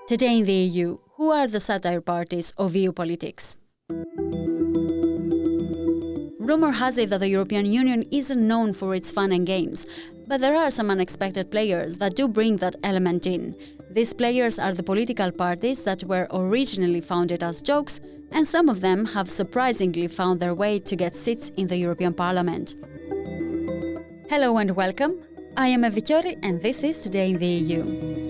Today in the EU, who are the satire parties of EU politics? Rumour has it that the European Union isn't known for its fun and games, but there are some unexpected players that do bring that element in. These players are the political parties that were originally founded as jokes, and some of them have surprisingly found their way to get seats in the European Parliament. Hello and welcome. I am Evvikiori and this is Today in the EU.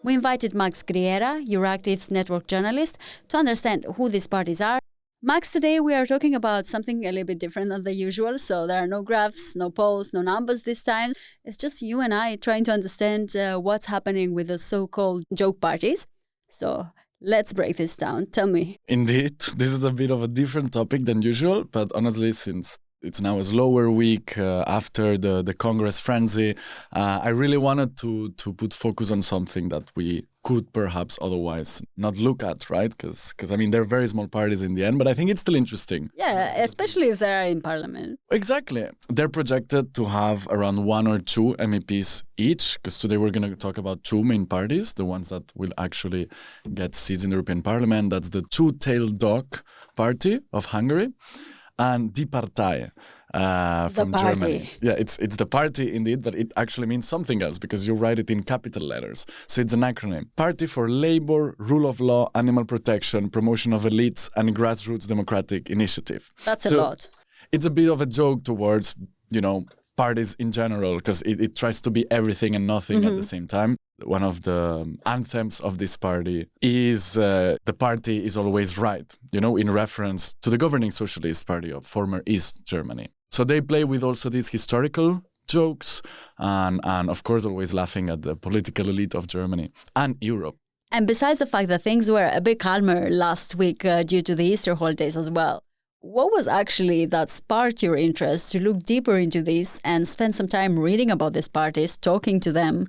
We invited Max Griera, Euractiv's network journalist, to understand who these parties are. Max, today we are talking about something a little bit different than the usual, so there are no graphs, no polls, no numbers this time. It's just you and I trying to understand what's happening with the so-called joke parties. So let's break this down. Tell me. Indeed, this is a bit of a different topic than usual, but honestly, since it's now a slower week after the Congress frenzy, I really wanted to put focus on something that we could perhaps otherwise not look at, right? Because I mean, they're very small parties in the end, but I think it's still interesting. Yeah, especially if they are in parliament. Exactly. They're projected to have around 1 or 2 MEPs each, because today we're going to talk about 2 main parties, the ones that will actually get seats in the European Parliament. That's the two-tailed dog party of Hungary and Die Partei from Germany. Yeah, it's the party indeed, but it actually means something else because you write it in capital letters. So it's an acronym. Party for Labour, Rule of Law, Animal Protection, Promotion of Elites and Grassroots Democratic Initiative. That's a lot. It's a bit of a joke towards, parties in general because it tries to be everything and nothing at the same time. One of the anthems of this party is the party is always right, in reference to the governing socialist party of former East Germany. So they play with also these historical jokes and of course always laughing at the political elite of Germany and Europe. And besides the fact that things were a bit calmer last week due to the Easter holidays as well, what was actually that sparked your interest to look deeper into this and spend some time reading about these parties, talking to them?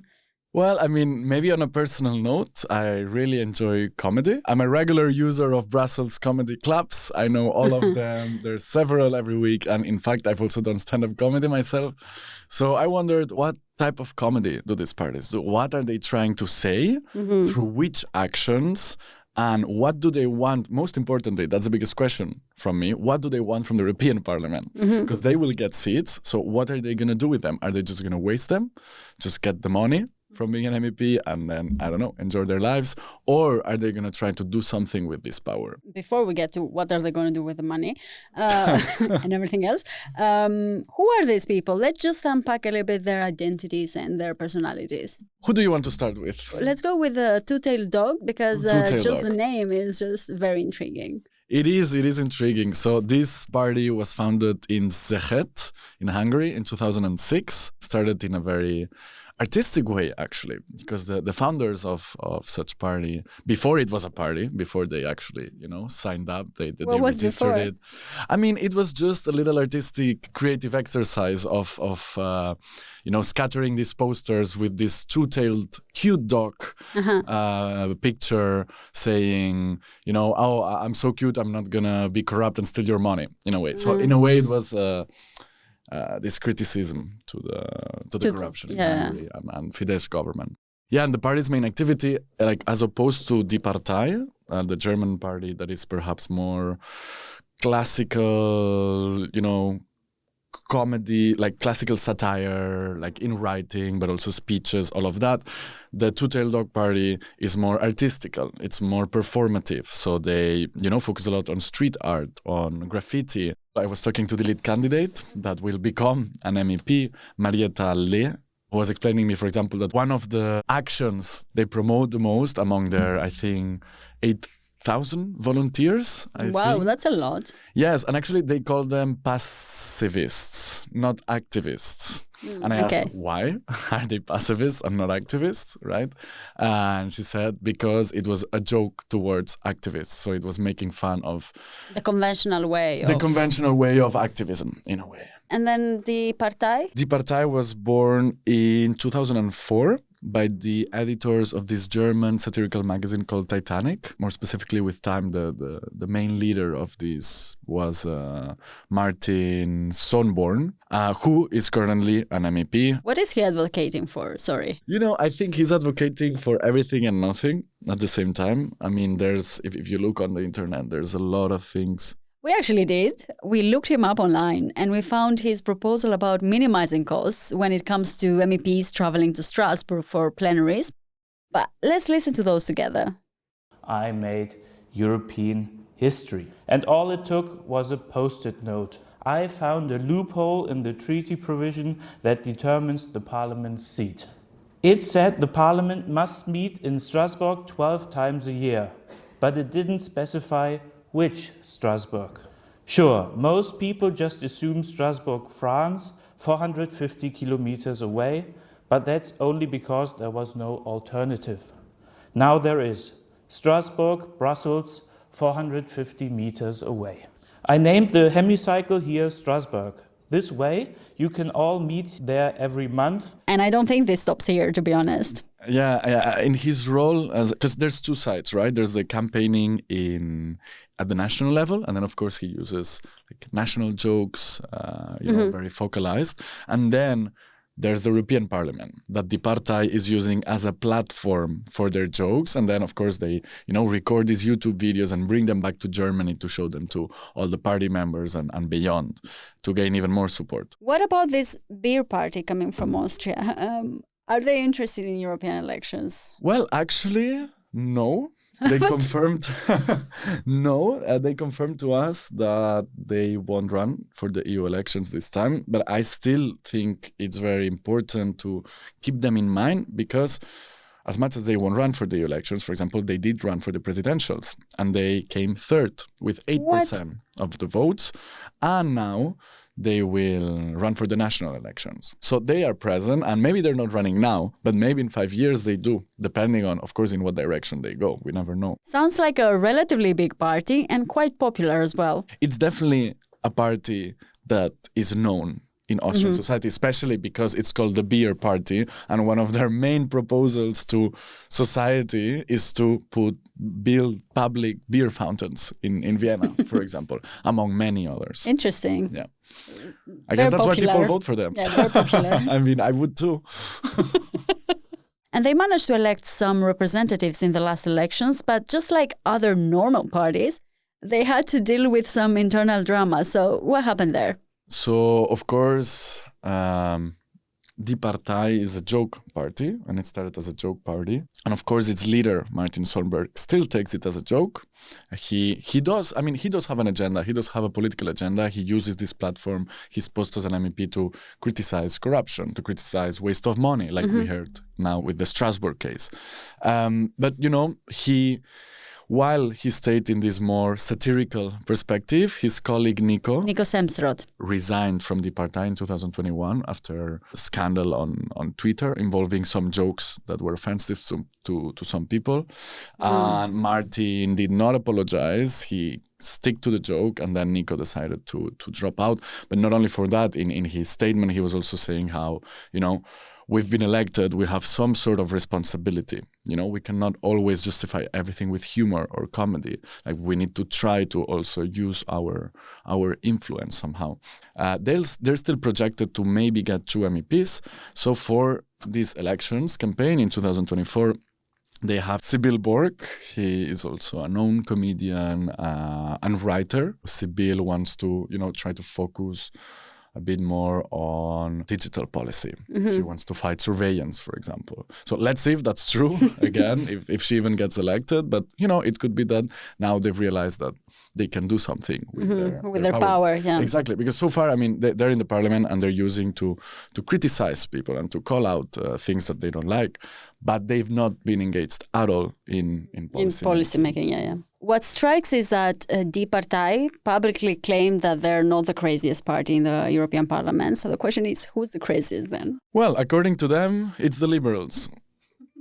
Well, I mean, maybe on a personal note, I really enjoy comedy. I'm a regular user of Brussels comedy clubs. I know all of them. There's several every week. And in fact, I've also done stand-up comedy myself. So I wondered, what type of comedy do these parties do? What are they trying to say? Through which actions? And what do they want? Most importantly, that's the biggest question from me. What do they want from the European Parliament? Because they will get seats. So what are they going to do with them? Are they just going to waste them? Just get the money from being an MEP and then, I don't know, enjoy their lives? Or are they going to try to do something with this power? Before we get to what are they going to do with the money and everything else, who are these people? Let's just unpack a little bit their identities and their personalities. Who do you want to start with? Let's go with the two-tailed dog because Two-tailed the name is just very intriguing. It is intriguing. So this party was founded in Szeged in Hungary in 2006. Started in a very artistic way, actually, because the founders of such party, before it was a party, before they actually, signed up, they registered it. I mean, it was just a little artistic, creative exercise of scattering these posters with this two-tailed cute dog picture saying, oh, I'm so cute, I'm not gonna be corrupt and steal your money, in a way. So in a way, it was this criticism to the corruption in Hungary and Fidesz government. Yeah, and the party's main activity, as opposed to Die Partei, the German party that is perhaps more classical, comedy, like classical satire, like in writing, but also speeches, all of that. The two-tailed dog party is more artistical. It's more performative. So they, focus a lot on street art, on graffiti. I was talking to the lead candidate that will become an MEP, Marietta Le, who was explaining me, for example, that one of the actions they promote the most among their, I think, 8,000 volunteers. Wow, that's a lot. Yes, and actually they call them pacifists, not activists. And I asked, why are they pacifists and not activists, right? And she said, because it was a joke towards activists. So it was making fun of the conventional way of activism, in a way. And then the Partei? The Partei was born in 2004 by the editors of this German satirical magazine called Titanic. More specifically with Time, the main leader of this was Martin Sonborn, who is currently an MEP. What is he advocating for? Sorry. I think he's advocating for everything and nothing at the same time. I mean, if you look on the internet, there's a lot of things. We actually did. We looked him up online and we found his proposal about minimizing costs when it comes to MEPs traveling to Strasburg for plenaries. But let's listen to those together. I made European history. And all it took was a post-it note. I found a loophole in the treaty provision that determines the parliament's seat. It said the parliament must meet in Strasbourg 12 times a year, but it didn't specify which Strasbourg. Sure, most people just assume Strasbourg, France, 450 kilometers away, but that's only because there was no alternative. Now there is. Strasbourg, Brussels, 450 meters away. I named the hemicycle here Strasbourg. This way, you can all meet there every month. And I don't think this stops here, to be honest. Yeah, in his role, because there's two sides, right? There's the campaigning at the national level, and then of course he uses national jokes, very focalized. And then there's the European Parliament that the Partei is using as a platform for their jokes. And then, of course, they, record these YouTube videos and bring them back to Germany to show them to all the party members and beyond to gain even more support. What about this beer party coming from Austria? Are they interested in European elections? Well, actually, no. They confirmed they confirmed to us that they won't run for the EU elections this time. But I still think it's very important to keep them in mind because as much as they won't run for the EU elections, for example, they did run for the presidentials and they came third with 8% of the votes. And now they will run for the national elections. So they are present, and maybe they're not running now, but maybe in 5 years they do, depending on, of course, in what direction they go. We never know. Sounds like a relatively big party and quite popular as well. It's definitely a party that is known in Austrian society, especially because it's called the Beer Party, and one of their main proposals to society is to build public beer fountains in Vienna, for example, among many others. Interesting. Yeah. I guess that's why people vote for them. Yeah, very popular. I mean, I would too. And they managed to elect some representatives in the last elections, but just like other normal parties, they had to deal with some internal drama. So what happened there? So, of course, the Partei is a joke party, and it started as a joke party. And of course, its leader, Martin Sonberg, still takes it as a joke. He does have an agenda. He does have a political agenda. He uses this platform, his post as an MEP, to criticize corruption, to criticize waste of money, like we heard now with the Strasburg case. But, while he stayed in this more satirical perspective, his colleague Nico Semsrott resigned from the Partei in 2021 after a scandal on Twitter involving some jokes that were offensive to some people. And Martin did not apologize. He stick to the joke, and then Nico decided to drop out. But not only for that, in his statement, he was also saying how, we've been elected, we have some sort of responsibility. We cannot always justify everything with humor or comedy. Like, we need to try to also use our influence somehow. They're still projected to maybe get 2 MEPs. So for this elections campaign in 2024, they have Sibyl Borg. He is also a known comedian and writer. Sibyl wants to, try to focus a bit more on digital policy. She wants to fight surveillance, for example. So let's see if that's true, again, if she even gets elected. But, it could be that now they've realized that they can do something with their power. Yeah. Exactly, because so far, they're in the parliament and they're using to criticize people and to call out things that they don't like, but they've not been engaged at all in policy making. Yeah. What strikes is that Die Partei publicly claimed that they're not the craziest party in the European Parliament. So the question is, who's the craziest then? Well, according to them, it's the Liberals.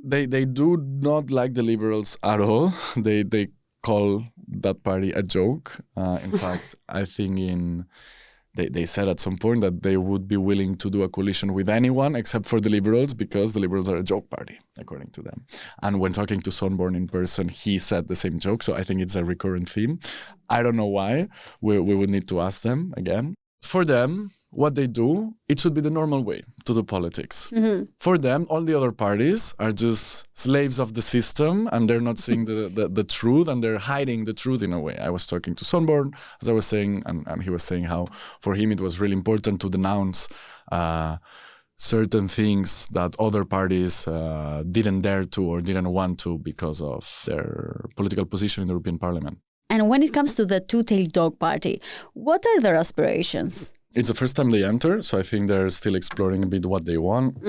They do not like the Liberals at all. They call that party a joke. In fact, I think in They said at some point that they would be willing to do a coalition with anyone except for the Liberals, because the Liberals are a joke party, according to them. And when talking to Sonborn in person, he said the same joke. So I think it's a recurrent theme. I don't know why. We would need to ask them again. For them, what they do, it should be the normal way to do politics. For them, all the other parties are just slaves of the system, and they're not seeing the truth, and they're hiding the truth in a way. I was talking to Sonborn, as I was saying, and he was saying how for him it was really important to denounce certain things that other parties didn't dare to or didn't want to because of their political position in the European Parliament. And when it comes to the two-tailed dog party, what are their aspirations? It's the first time they enter, so I think they're still exploring a bit what they want.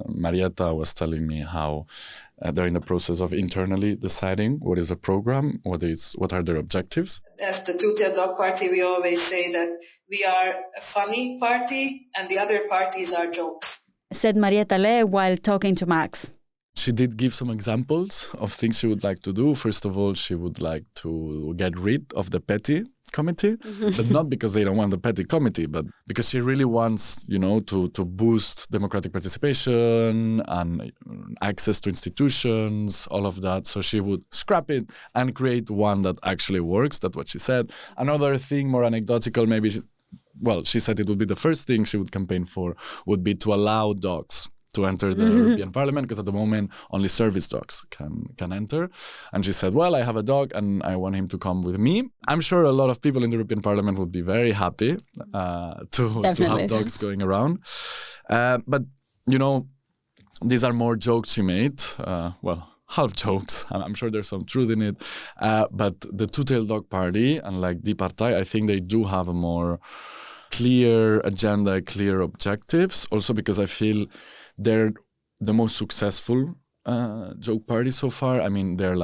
Marietta was telling me how they're in the process of internally deciding what is a program, what are their objectives. As the two-tailed dog party, we always say that we are a funny party and the other parties are jokes. Said Marietta Le while talking to Max. She did give some examples of things she would like to do. First of all, she would like to get rid of the petty committee, but not because they don't want the petty committee, but because she really wants, to boost democratic participation and access to institutions, all of that. So she would scrap it and create one that actually works. That's what she said. Another thing, more anecdotal, maybe, she said it would be the first thing she would campaign for would be to allow dogs to enter the European Parliament, because at the moment only service dogs can enter. And she said, well, I have a dog and I want him to come with me. I'm sure a lot of people in the European Parliament would be very happy to have dogs going around. But, these are more jokes she made. Half jokes. I'm sure there's some truth in it. But the two-tailed dog party, unlike Die Partei, I think they do have a more clear agenda, clear objectives. Also because I feel they're the most successful joke party so far. I mean, they're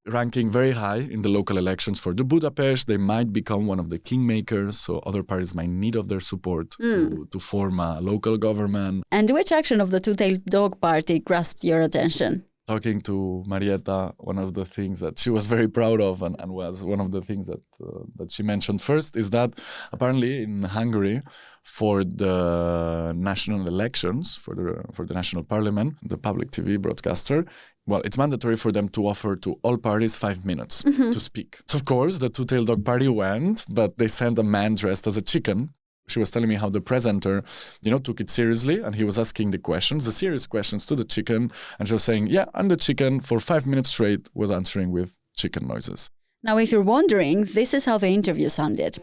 ranking very high in the local elections for the Budapest. They might become one of the kingmakers, so other parties might need of their support to form a local government. And which action of the two-tailed dog party grasped your attention? Talking to Marietta, one of the things that she was very proud of and was one of the things that she mentioned first is that apparently in Hungary, for the national elections, for the national parliament, the public TV broadcaster, it's mandatory for them to offer to all parties 5 minutes to speak. So of course, the two-tailed dog party went, but they sent a man dressed as a chicken. She was telling me how the presenter, took it seriously, and he was asking the serious questions to the chicken, and she was saying, and the chicken for 5 minutes straight was answering with chicken noises. Now, if you're wondering, this is how the interview sounded.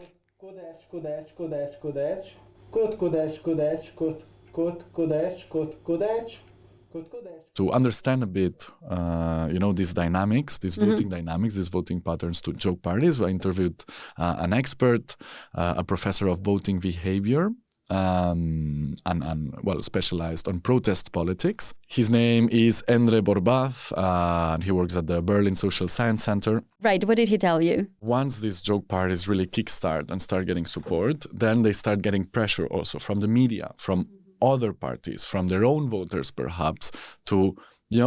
To understand a bit, these dynamics, these voting dynamics, these voting patterns to joke parties, I interviewed an expert, a professor of voting behavior, and specialized on protest politics. His name is Endre Borbath, and he works at the Berlin Social Science Center. Right, what did he tell you? Once these joke parties really kickstart and start getting support, then they start getting pressure also from the media, from other parties, from their own voters perhaps, to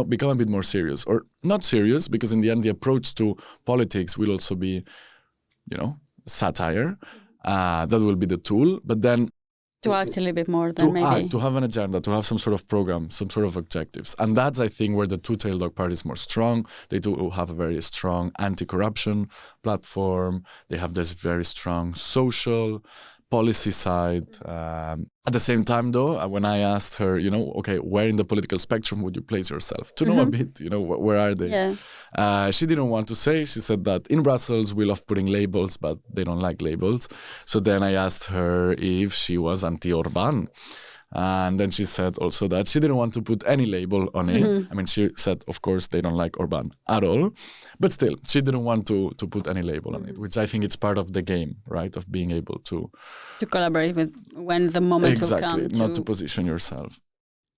become a bit more serious, or not serious, because in the end the approach to politics will also be satire. That will be the tool, but then to act a little bit more than maybe to have an agenda, to have some sort of program, some sort of objectives. And that's, I think, where the two-tailed dog party is more strong. They do have a very strong anti-corruption platform. They have this very strong social policy side. At the same time, though, when I asked her, where in the political spectrum would you place yourself? To know a bit, where are they? Yeah. She didn't want to say. She said that in Brussels, we love putting labels, but they don't like labels. So then I asked her if she was anti-Orban. And then she said also that she didn't want to put any label on it. I mean, she said, of course, they don't like Orban at all. But still, she didn't want to put any label on it, which I think it's part of the game, right? Of being able to collaborate with when the moment will come. Exactly, not to position yourself.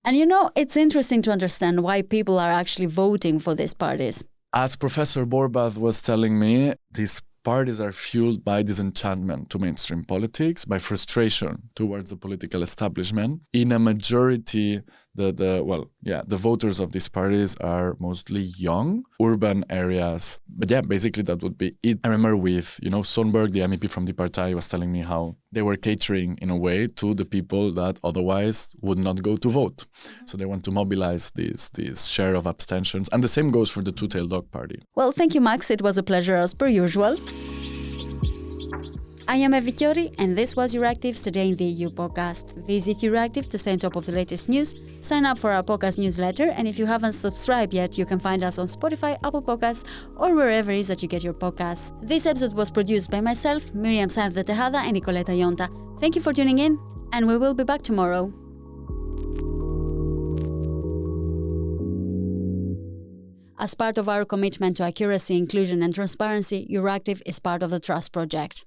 And it's interesting to understand why people are actually voting for these parties. As Professor Borbath was telling me, these parties are fueled by disenchantment to mainstream politics, by frustration towards the political establishment. In a majority, the voters of these parties are mostly young, urban areas. But yeah, basically that would be it. I remember with, Strasburg, the MEP from the Partei, was telling me how they were catering in a way to the people that otherwise would not go to vote. So they want to mobilize this share of abstentions. And the same goes for the Two-Tailed Dog Party. Well, thank you, Max. It was a pleasure as per usual. I am Evi Chiori, and this was Euractiv's Today in the EU podcast. Visit Euractiv to stay on top of the latest news, sign up for our podcast newsletter, and if you haven't subscribed yet, you can find us on Spotify, Apple Podcasts, or wherever it is that you get your podcasts. This episode was produced by myself, Miriam Sainz de Tejada, and Nicoleta Yonta. Thank you for tuning in, and we will be back tomorrow. As part of our commitment to accuracy, inclusion, and transparency, Euractiv is part of the Trust Project.